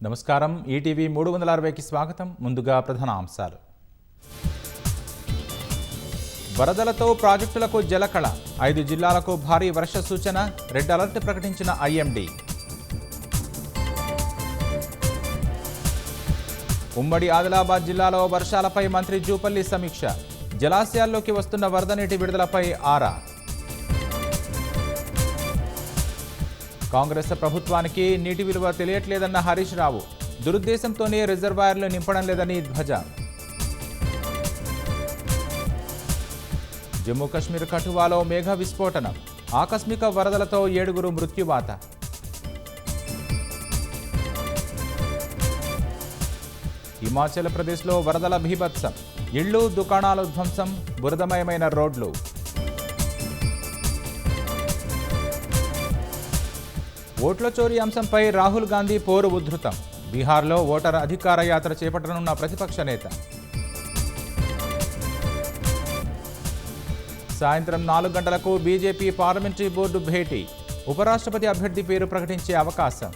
నమస్కారం ఈటీవీ 360కి స్వాగతం. ముందుగా ప్రధాన అంశాలు. వరదలతో ప్రాజెక్టులకు జలకళ, 5 జిల్లాలకు భారీ వర్ష సూచన, రెడ్ అలర్ట్ ప్రకటించిన ఐఎండీ. ఉమ్మడి ఆదిలాబాద్ జిల్లాలో వర్షాలపై మంత్రి జూపల్లి సమీక్ష, జలాశయాల్లోకి వస్తున్న వరద నీటి విడుదలపై ఆరా. కాంగ్రెస్ ప్రభుత్వానికి నీటి విలువ తెలియట్లేదన్న హరీష్ రావు, దురుద్దేశంతోనే రిజర్వాయర్లు నింపడం లేదని ధ్వజ. జమ్మూ కశ్మీర్ కఠువాలో మేఘ విస్ఫోటనం, ఆకస్మిక వరదలతో 7 మృత్యువాత. హిమాచల్ ప్రదేశ్లో వరదల బీభత్సం, ఇళ్లు దుకాణాలు ధ్వంసం, బురదమయమైన రోడ్లు. ఓట్ల చోరీ అంశంపై రాహుల్ గాంధీ పోరు ఉధృతం, బీహార్లో ఓటర్ అధికార యాత్ర చేపట్టనున్న ప్రతిపక్ష నేత. సాయంత్రం 4 గంటలకు బీజేపీ పార్లమెంటరీ బోర్డు భేటీ, ఉపరాష్ట్రపతి అభ్యర్థి పేరు ప్రకటించే అవకాశం.